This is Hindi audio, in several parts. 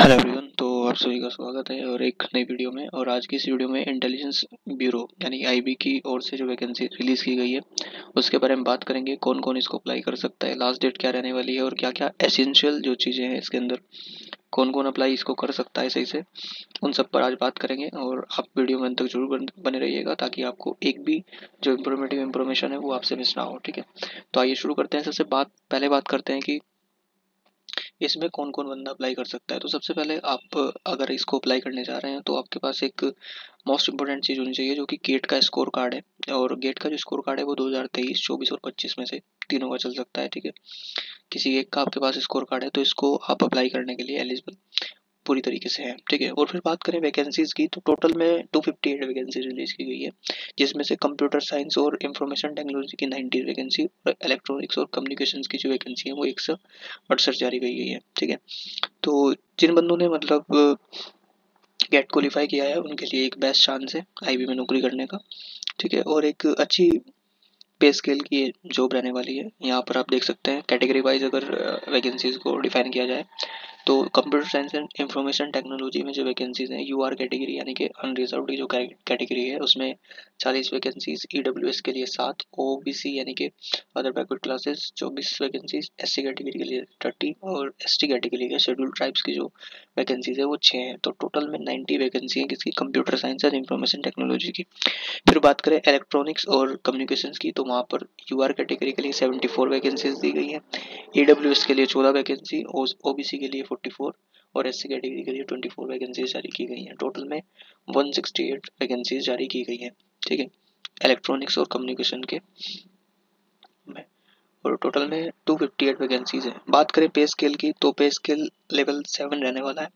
Hello everyone. तो आप सभी का स्वागत है और एक नई वीडियो में। और आज की इस वीडियो में इंटेलिजेंस ब्यूरो यानी आईबी की ओर से जो वैकेंसी रिलीज की गई है उसके बारे में बात करेंगे। कौन कौन इसको अप्लाई कर सकता है, लास्ट डेट क्या रहने वाली है और क्या क्या एसेंशियल जो चीज़ें हैं इसके अंदर, कौन कौन अप्लाई इसको कर सकता है सही से, उन सब पर आज बात करेंगे। और आप वीडियो में अंत तक जरूर बने रहिएगा ताकि आपको एक भी जो इंफॉर्मेटिव इन्फॉर्मेशन है वो आपसे मिस ना हो। ठीक है, तो आइए शुरू करते हैं। सबसे पहले बात करते हैं कि इसमें कौन कौन बंदा अप्लाई कर सकता है। तो सबसे पहले आप अगर इसको अप्लाई करने जा रहे हैं तो आपके पास एक मोस्ट इंपॉर्टेंट चीज़ होनी चाहिए जो कि गेट का स्कोर कार्ड है। और गेट का जो स्कोर कार्ड है वो 2023, 24 और 25 में से तीनों का चल सकता है। ठीक है, किसी एक का आपके पास स्कोर कार्ड है तो इसको आप अप्लाई करने के लिए एलिजिबल पूरी तरीके से है। ठीक है, और फिर बात करें वैकेंसीज की तो टोटल में 258 वैकेंसी रिलीज की गई है, जिसमें से कंप्यूटर साइंस और इंफॉर्मेशन टेक्नोलॉजी की 90 वैकेंसी और इलेक्ट्रॉनिक्स और कम्युनिकेशंस की जो वैकेंसी है वो 168 जारी की गई है। ठीक है, तो जिन बंदों ने मतलब गेट क्वालिफाई किया है उनके लिए एक बेस्ट चांस है आईबी में नौकरी करने का। ठीक है, और एक अच्छी पे स्केल की जॉब रहने वाली है। यहाँ पर आप देख सकते हैं कैटेगरी वाइज अगर वैकेंसीज को डिफाइन किया जाए तो computer science and information technology में जो वैकेंसीज हैं यूआर कैटेगरी यानी कि अनरिजर्व्ड की जो कैटेगरी है उसमें 40 वैकेंसीज, ईडब्ल्यूएस के लिए 7, ओबीसी यानी कि other backward classes 24 vacancies, SC category के लिए 30 और एसटी कैटेगरी के शेड्यूल्ड ट्राइब्स की जो वैकेंसीज है वो 6 हैं। तो टोटल में 90 वैकेंसी है किसकी, computer science and information technology की। फिर बात करें इलेक्ट्रॉनिक्स और कम्युनिकेशंस की तो वहाँ पर यूआर कैटेगरी के लिए 74 वैकेंसीज दी गई है, ईडब्ल्यूएस के लिए 14 वैकेंसी, ओबीसी के लिए 44 और एससी कैटेगरी के लिए 24 वैकेंसीज जारी की गई हैं। टोटल में 168 वैकेंसीज जारी की गई हैं। ठीक है, इलेक्ट्रॉनिक्स और कम्युनिकेशन के में, और टोटल में 258 वैकेंसीज हैं। बात करें पे स्केल की तो पे स्केल लेवल 7 रहने वाला है।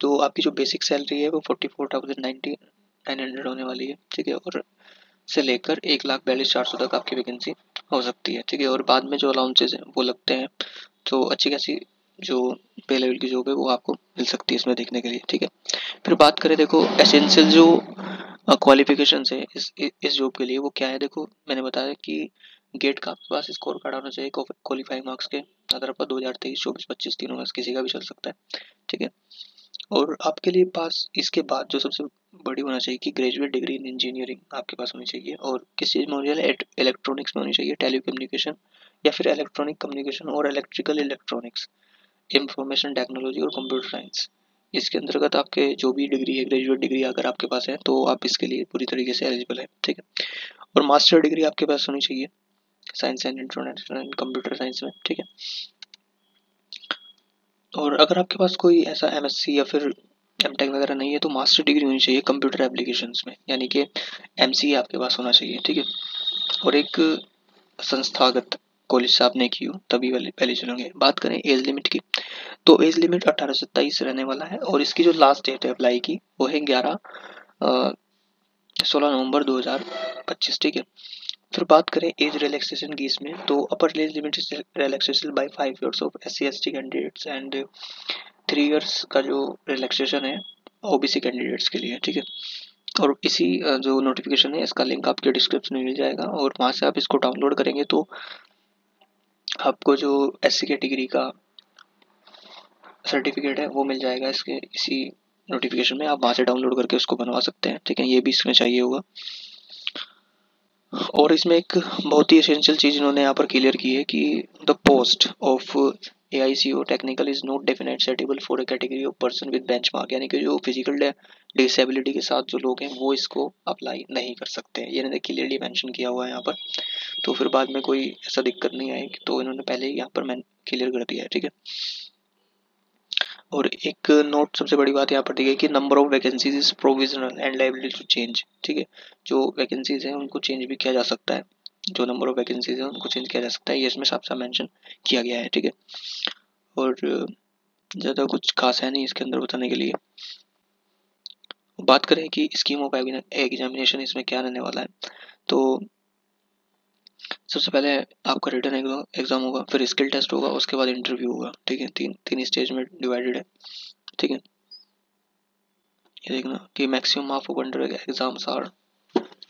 तो आपकी जो बेसिक सैलरी है वो 44,900 होने वाली है। ठीक है, और से लेकर 1,42,400 तक आपकी वैकेंसी हो सकती है। ठीक है, और बाद में जो अलाउंसेज हैं वो लगते हैं तो अच्छी खासी जो पे लेवल की जॉब है वो आपको मिल सकती है इसमें देखने के लिए। ठीक है, फिर बात करें देखो एसेंशियल जो क्वालिफिकेशंस है इस जॉब के लिए वो क्या है। देखो मैंने बताया कि गेट का आपके पास स्कोर कार्ड होना चाहिए क्वालिफाइंग मार्क्स के आधार पर 2023, 24, 25 तीनों में से किसी का भी चल सकता है। ठीक है, और आपके लिए पास इसके बाद जो सबसे बड़ी होना चाहिए कि ग्रेजुएट डिग्री इन इंजीनियरिंग आपके पास होनी चाहिए। और किस चीज़ में होनी चाहिए, इलेक्ट्रॉनिक्स में होनी चाहिए, टेलीकम्युनिकेशन या फिर इलेक्ट्रॉनिक कम्युनिकेशन और इलेक्ट्रिकल इलेक्ट्रॉनिक्स, इंफॉर्मेशन टेक्नोलॉजी और कंप्यूटर साइंस। इसके अंतर्गत आपके जो भी डिग्री है, ग्रेजुएट डिग्री अगर आपके पास है तो आप इसके लिए पूरी तरीके से एलिजिबल है। ठीक है, और मास्टर डिग्री आपके पास होनी चाहिए science and international and computer science में। ठीक है, और अगर आपके पास कोई ऐसा एमएससी या फिर एमटेक वगैरह नहीं है तो मास्टर डिग्री होनी चाहिए कंप्यूटर एप्लीकेशंस में यानी कि एमसीए आपके पास होना चाहिए। ठीक है, और एक संस्थागत कॉलेज से आपने की हो तभी वाले पहले चलेंगे। बात करें एज लिमिट की तो एज लिमिट 18 से 27 रहने वाला है और इसकी जो लास्ट डेट है अप्लाई की वो है 16 नवंबर 2025। ठीक है, फिर बात करें एज रिलैक्सेशन की इसमें तो upper age limit relaxation by 5 years of SC ST candidates and 3 years का जो रिलैक्सेशन है ओबीसी कैंडिडेट्स के लिए। ठीक है, और इसी जो नोटिफिकेशन है इसका लिंक आपके डिस्क्रिप्शन में मिल जाएगा और वहाँ से आप इसको डाउनलोड करेंगे तो आपको जो एससी कैटेगरी का सर्टिफिकेट है वो मिल जाएगा इसके इसी नोटिफिकेशन में। आप वहाँ से डाउनलोड करके उसको बनवा सकते हैं। ठीक है, ये भी इसमें चाहिए होगा। और इसमें एक बहुत ही एसेंशियल चीज़ इन्होंने यहाँ पर क्लियर की है कि the post of AICO technical is not definite settable for A category of person with benchmark, यानी कि जो फिजिकल डिसेबिलिटी के साथ जो लोग हैं वो इसको अप्लाई नहीं कर सकते हैं। ये इन्होंने क्लियरली मेंशन किया हुआ है यहाँ पर, तो फिर बाद में कोई ऐसा दिक्कत नहीं आएगी, तो इन्होंने पहले ही यहाँ पर मैं क्लियर कर दिया है। ठीक है, और एक नोट सबसे बड़ी बात यहाँ पर दी गई कि number of vacancies is provisional and liable to change. ठीक है, जो वैकेंसीज हैं उनको चेंज भी किया जा सकता है, जो नंबर ऑफ वैकेंसीज हैं उनको चेंज किया जा सकता है, ये इसमें साफ साफ मेंशन किया गया है। ठीक है, और ज़्यादा कुछ खास है नहीं इसके अंदर बताने के लिए। बात करें कि स्कीम ऑफ एग्जामिनेशन इसमें क्या रहने वाला है तो सबसे पहले आपका रिटन एग्जाम होगा, फिर स्किल टेस्ट होगा, उसके बाद इंटरव्यू होगा। ठीक है, तीन स्टेज में डिवाइडेड है। ठीक है, ये देखना कि maximum of under exams are,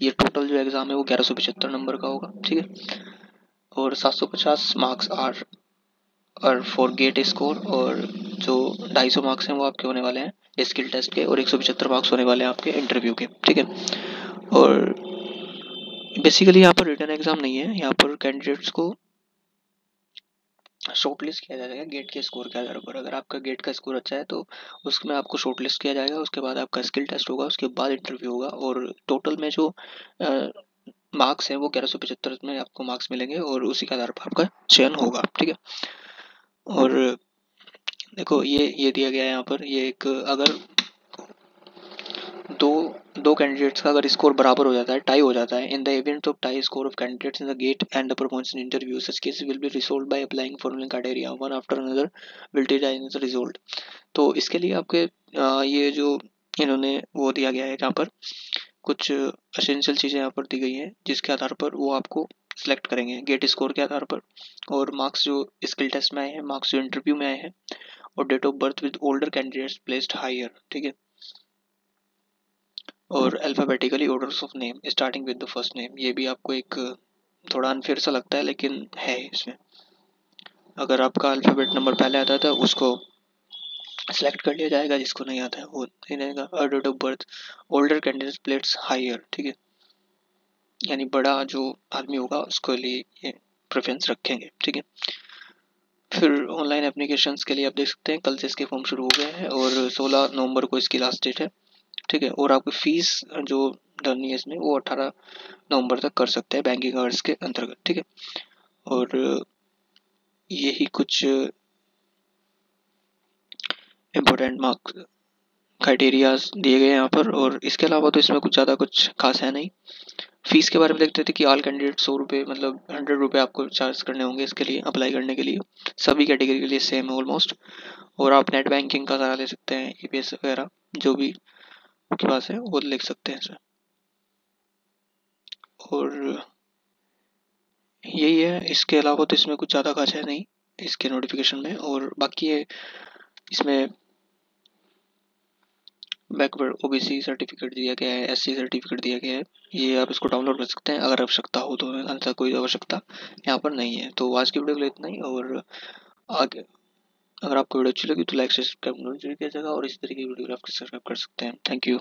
ये टोटल जो एग्जाम है वो 1175 नंबर का होगा। ठीक है, और 750 मार्क्स आर और फॉर गेट स्कोर और जो 250 मार्क्स हैं वो आपके होने वाले हैं स्किल टेस्ट के, और 175 मार्क्स होने वाले हैं आपके इंटरव्यू के, ठीक है। और बेसिकली यहाँ पर रिटन एग्जाम नहीं है, यहाँ पर कैंडिडेट्स को शॉर्टलिस्ट किया जाएगा गेट के स्कोर के आधार पर। अगर आपका गेट का स्कोर अच्छा है तो उसमें आपको शॉर्टलिस्ट किया जाएगा, उसके बाद आपका स्किल टेस्ट होगा, उसके बाद इंटरव्यू होगा, और टोटल में जो मार्क्स हैं वो 1175 में आपको मार्क्स मिलेंगे, और उसी के आधार पर आपका चयन होगा, ठीक है। और देखो ये दिया गया है यहाँ पर, ये एक अगर दो दो कैंडिडेट्स का अगर स्कोर बराबर हो जाता है, टाई हो जाता है, in the event of tie score of candidates in the GATE and the performance in interview, such case will be resolved by applying following criteria one after another will determine the result. तो इसके लिए आपके ये जो इन्होंने वो दिया गया है, यहाँ पर कुछ एसेंशियल चीज़ें यहाँ पर दी गई हैं जिसके आधार पर वो आपको सिलेक्ट करेंगे गेट स्कोर के आधार पर, और मार्क्स जो स्किल टेस्ट में आए हैं, मार्क्स जो इंटरव्यू में आए हैं, और date of birth with older candidates placed higher, ठीक है। और alphabetically orders of name starting with the first name, ये भी आपको एक थोड़ा अनफेयर सा लगता है लेकिन है इसमें। अगर आपका अल्फाबेट नंबर पहले आता है तो उसको सेलेक्ट कर लिया जाएगा, जिसको नहीं आता है वो नहीं रहेगा। और date of birth older candidate placed higher, ठीक है, यानी बड़ा जो आदमी होगा उसको लिए ये प्रेफरेंस रखेंगे, ठीक है। फिर ऑनलाइन एप्लीकेशंस के लिए आप देख सकते हैं कल से इसके फॉर्म शुरू हो गए हैं, और 16 नवंबर को इसकी लास्ट डेट है, ठीक है। और आपकी फीस जो भरनी है इसमें वो 18 नवंबर तक कर सकते हैं बैंकिंग आवर्स के अंतर्गत, ठीक है। और यही कुछ इम्पोर्टेंट मार्क्स क्राइटेरियाज दिए गए हैं यहाँ पर, और इसके अलावा तो इसमें कुछ ज़्यादा कुछ खास है नहीं। फीस के बारे में देखते थे कि ऑल कैंडिडेट 100 रुपये मतलब 100 रुपये आपको चार्ज करने होंगे इसके लिए अप्लाई करने के लिए, सभी कैटेगरी के लिए सेम है ऑलमोस्ट। और आप नेट बैंकिंग का सहारा ले सकते हैं, EPS वगैरह जो भी आपके पास है वो लिख सकते हैं इसमें। और यही है, इसके अलावा तो इसमें कुछ ज़्यादा खास है नहीं इसके नोटिफिकेशन में। और बाकी है इसमें बैकवर्ड OBC सर्टिफिकेट दिया गया है, SC सर्टिफिकेट दिया गया है, ये आप इसको डाउनलोड कर सकते हैं अगर आवश्यकता हो तो, अन्यथा कोई आवश्यकता यहाँ पर नहीं है। तो आज की वीडियो के लिए इतना ही, और आगे अगर आपको वीडियो अच्छी लगी तो लाइक सब्सक्राइब जरूर कीजिएगा, और इस तरीके की वीडियो आप सब्सक्राइब कर सकते हैं। Thank you.